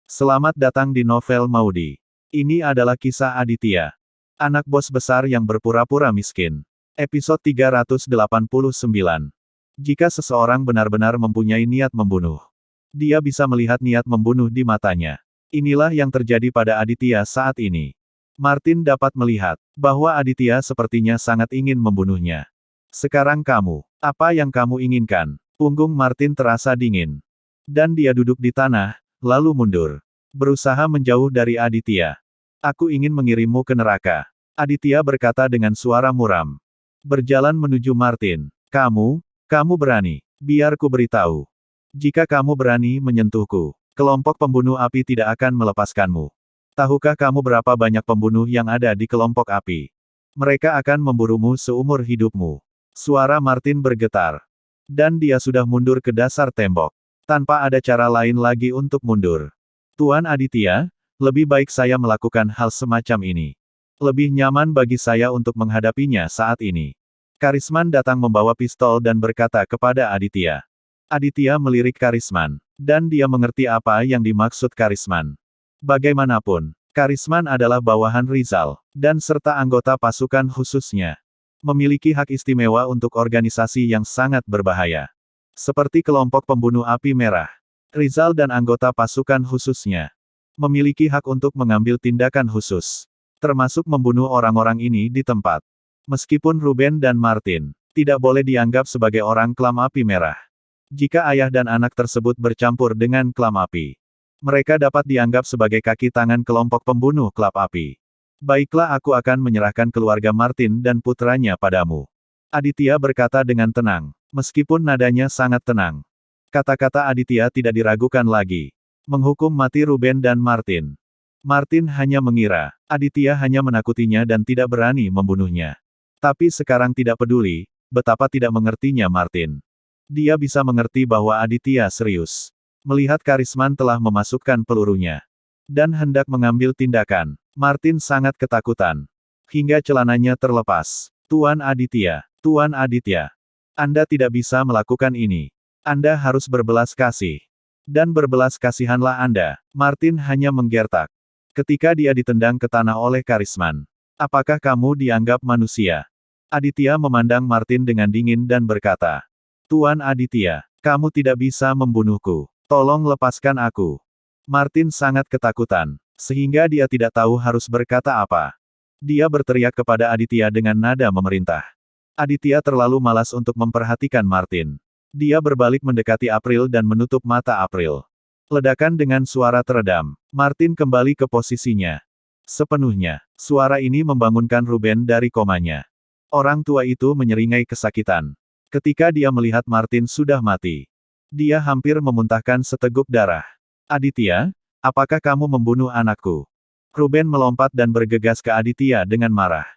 Selamat datang di novel Maudi. Ini adalah kisah Aditya, anak bos besar yang berpura-pura miskin. Episode 389. Jika seseorang benar-benar mempunyai niat membunuh, dia bisa melihat niat membunuh di matanya. Inilah yang terjadi pada Aditya saat ini. Martin dapat melihat bahwa Aditya sepertinya sangat ingin membunuhnya. Sekarang kamu, apa yang kamu inginkan? Punggung Martin terasa dingin. Dan dia duduk di tanah, lalu mundur. Berusaha menjauh dari Aditya. Aku ingin mengirimmu ke neraka. Aditya berkata dengan suara muram. Berjalan menuju Martin. Kamu berani. Biar ku beritahu. Jika kamu berani menyentuhku, kelompok pembunuh api tidak akan melepaskanmu. Tahukah kamu berapa banyak pembunuh yang ada di kelompok api? Mereka akan memburumu seumur hidupmu. Suara Martin bergetar. Dan dia sudah mundur ke dasar tembok. Tanpa ada cara lain lagi untuk mundur. Tuan Aditya, lebih baik saya melakukan hal semacam ini. Lebih nyaman bagi saya untuk menghadapinya saat ini. Karisman datang membawa pistol dan berkata kepada Aditya. Aditya melirik Karisman. Dan dia mengerti apa yang dimaksud Karisman. Bagaimanapun, Karisman adalah bawahan Rizal, dan serta anggota pasukan khususnya. Memiliki hak istimewa untuk organisasi yang sangat berbahaya. Seperti kelompok pembunuh api merah. Rizal dan anggota pasukan khususnya memiliki hak untuk mengambil tindakan khusus, termasuk membunuh orang-orang ini di tempat. Meskipun Ruben dan Martin tidak boleh dianggap sebagai orang klan api merah. Jika ayah dan anak tersebut bercampur dengan klan api, mereka dapat dianggap sebagai kaki tangan kelompok pembunuh klub api. Baiklah, aku akan menyerahkan keluarga Martin dan putranya padamu. Aditya berkata dengan tenang, meskipun nadanya sangat tenang. Kata-kata Aditya tidak diragukan lagi. Menghukum mati Ruben dan Martin. Martin hanya mengira, Aditya hanya menakutinya dan tidak berani membunuhnya. Tapi sekarang tidak peduli, betapa tidak mengertinya Martin. Dia bisa mengerti bahwa Aditya serius. Melihat Karisman telah memasukkan pelurunya. Dan hendak mengambil tindakan. Martin sangat ketakutan. Hingga celananya terlepas. Tuan Aditya, Anda tidak bisa melakukan ini. Anda harus berbelas kasih. Dan berbelas kasihanlah Anda. Martin hanya menggertak. Ketika dia ditendang ke tanah oleh Karisman. Apakah kamu dianggap manusia? Aditya memandang Martin dengan dingin dan berkata. Tuan Aditya, kamu tidak bisa membunuhku. Tolong lepaskan aku. Martin sangat ketakutan. Sehingga dia tidak tahu harus berkata apa. Dia berteriak kepada Aditya dengan nada memerintah. Aditya terlalu malas untuk memperhatikan Martin. Dia berbalik mendekati April dan menutup mata April. Ledakan dengan suara teredam. Martin kembali ke posisinya. Sepenuhnya, suara ini membangunkan Ruben dari komanya. Orang tua itu menyeringai kesakitan. Ketika dia melihat Martin sudah mati. Dia hampir memuntahkan seteguk darah. Aditya, apakah kamu membunuh anakku? Ruben melompat dan bergegas ke Aditya dengan marah.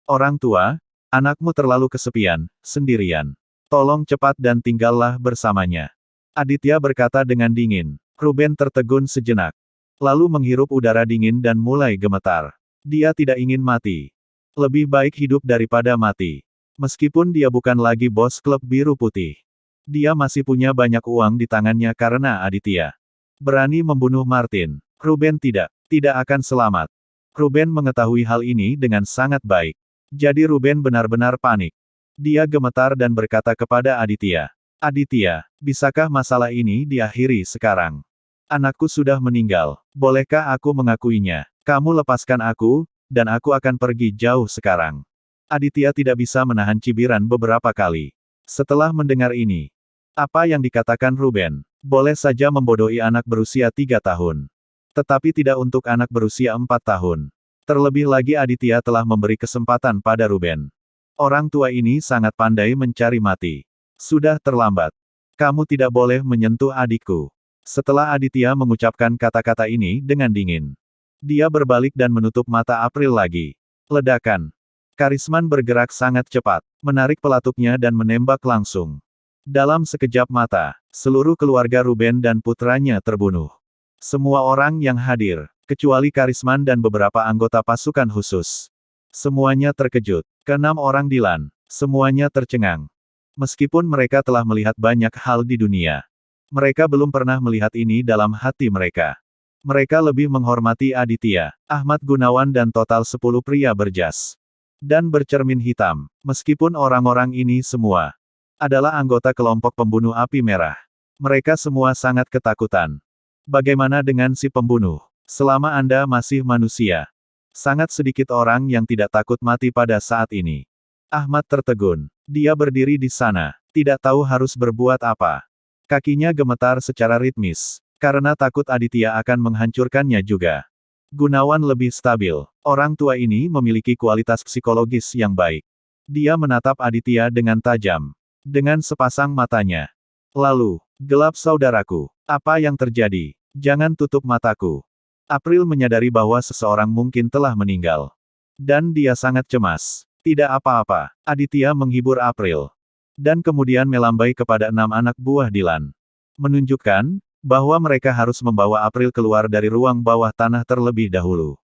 Orang tua, anakmu terlalu kesepian, sendirian. Tolong cepat dan tinggallah bersamanya. Aditya berkata dengan dingin. Ruben tertegun sejenak. Lalu menghirup udara dingin dan mulai gemetar. Dia tidak ingin mati. Lebih baik hidup daripada mati. Meskipun dia bukan lagi bos klub biru putih. Dia masih punya banyak uang di tangannya karena Aditya berani membunuh Martin. Ruben tidak akan selamat. Ruben mengetahui hal ini dengan sangat baik. Jadi Ruben benar-benar panik. Dia gemetar dan berkata kepada Aditya. Aditya, bisakah masalah ini diakhiri sekarang? Anakku sudah meninggal. Bolehkah aku mengakuinya? Kamu lepaskan aku, dan aku akan pergi jauh sekarang. Aditya tidak bisa menahan cibiran beberapa kali. Setelah mendengar ini, apa yang dikatakan Ruben, boleh saja membodohi anak berusia 3 tahun. Tetapi tidak untuk anak berusia 4 tahun. Terlebih lagi Aditya telah memberi kesempatan pada Ruben. Orang tua ini sangat pandai mencari mati. Sudah terlambat. Kamu tidak boleh menyentuh adikku. Setelah Aditya mengucapkan kata-kata ini dengan dingin. Dia berbalik dan menutup mata April lagi. Ledakan. Karisman bergerak sangat cepat, menarik pelatuknya dan menembak langsung. Dalam sekejap mata, seluruh keluarga Ruben dan putranya terbunuh. Semua orang yang hadir, kecuali Karisman dan beberapa anggota pasukan khusus. Semuanya terkejut. Keenam orang Dilan, semuanya tercengang. Meskipun mereka telah melihat banyak hal di dunia, mereka belum pernah melihat ini dalam hati mereka. Mereka lebih menghormati Aditya, Ahmad Gunawan dan total 10 pria berjas dan bercermin hitam. Meskipun orang-orang ini semua adalah anggota kelompok pembunuh api merah. Mereka semua sangat ketakutan. Bagaimana dengan si pembunuh? Selama Anda masih manusia, sangat sedikit orang yang tidak takut mati pada saat ini. Ahmad tertegun. Dia berdiri di sana, tidak tahu harus berbuat apa. Kakinya gemetar secara ritmis, karena takut Aditya akan menghancurkannya juga. Gunawan lebih stabil. Orang tua ini memiliki kualitas psikologis yang baik. Dia menatap Aditya dengan tajam. Dengan sepasang matanya. Lalu, gelap saudaraku. Apa yang terjadi? Jangan tutup mataku. April menyadari bahwa seseorang mungkin telah meninggal. Dan dia sangat cemas. Tidak apa-apa. Aditya menghibur April. Dan kemudian melambai kepada 6 anak buah Dylan. Menunjukkan bahwa mereka harus membawa April keluar dari ruang bawah tanah terlebih dahulu.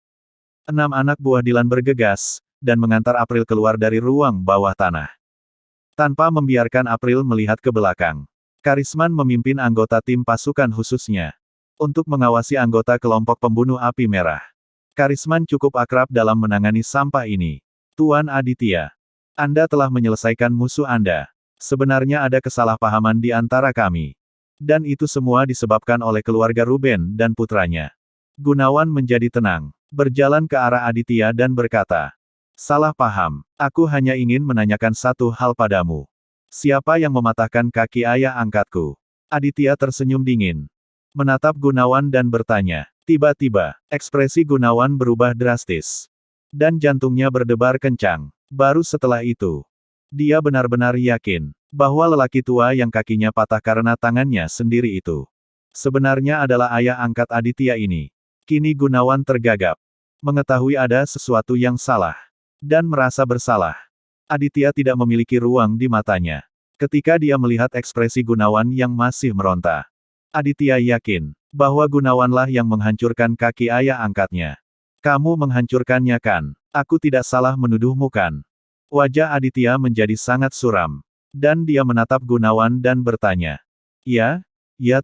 6 anak buah Dylan bergegas, dan mengantar April keluar dari ruang bawah tanah. Tanpa membiarkan April melihat ke belakang, Karisman memimpin anggota tim pasukan khususnya untuk mengawasi anggota kelompok pembunuh api merah. Karisman cukup akrab dalam menangani sampah ini. Tuan Aditya, Anda telah menyelesaikan musuh Anda. Sebenarnya ada kesalahpahaman di antara kami. Dan itu semua disebabkan oleh keluarga Ruben dan putranya. Gunawan menjadi tenang, berjalan ke arah Aditya dan berkata, "Salah paham. Aku hanya ingin menanyakan satu hal padamu. Siapa yang mematahkan kaki ayah angkatku?" Aditya tersenyum dingin, menatap Gunawan dan bertanya. Tiba-tiba, ekspresi Gunawan berubah drastis. Dan jantungnya berdebar kencang. Baru setelah itu, dia benar-benar yakin bahwa lelaki tua yang kakinya patah karena tangannya sendiri itu sebenarnya adalah ayah angkat Aditya ini. Kini Gunawan tergagap, mengetahui ada sesuatu yang salah. Dan merasa bersalah. Aditya tidak memiliki ruang di matanya. Ketika dia melihat ekspresi Gunawan yang masih meronta. Aditya yakin bahwa Gunawanlah yang menghancurkan kaki ayah angkatnya. Kamu menghancurkannya kan? Aku tidak salah menuduhmu kan? Wajah Aditya menjadi sangat suram. Dan dia menatap Gunawan dan bertanya. Ya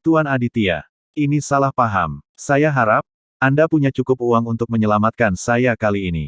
Tuan Aditya. Ini salah paham. Saya harap Anda punya cukup uang untuk menyelamatkan saya kali ini.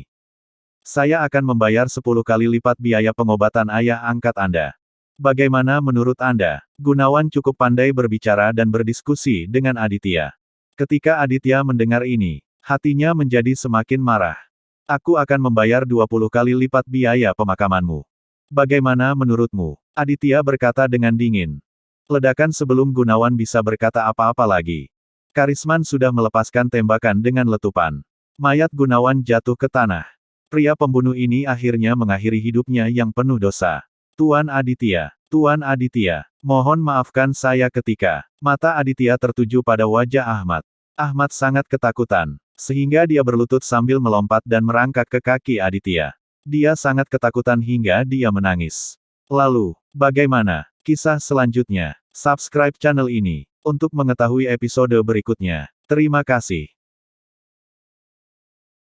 Saya akan membayar 10 kali lipat biaya pengobatan ayah angkat Anda. Bagaimana menurut Anda? Gunawan cukup pandai berbicara dan berdiskusi dengan Aditya. Ketika Aditya mendengar ini, hatinya menjadi semakin marah. Aku akan membayar 20 kali lipat biaya pemakamanmu. Bagaimana menurutmu? Aditya berkata dengan dingin. Ledakan sebelum Gunawan bisa berkata apa-apa lagi. Karisman sudah melepaskan tembakan dengan letupan. Mayat Gunawan jatuh ke tanah. Pria pembunuh ini akhirnya mengakhiri hidupnya yang penuh dosa. Tuan Aditya, mohon maafkan saya ketika. Mata Aditya tertuju pada wajah Ahmad. Ahmad sangat ketakutan, sehingga dia berlutut sambil melompat dan merangkak ke kaki Aditya. Dia sangat ketakutan hingga dia menangis. Lalu, bagaimana kisah selanjutnya? Subscribe channel ini untuk mengetahui episode berikutnya. Terima kasih.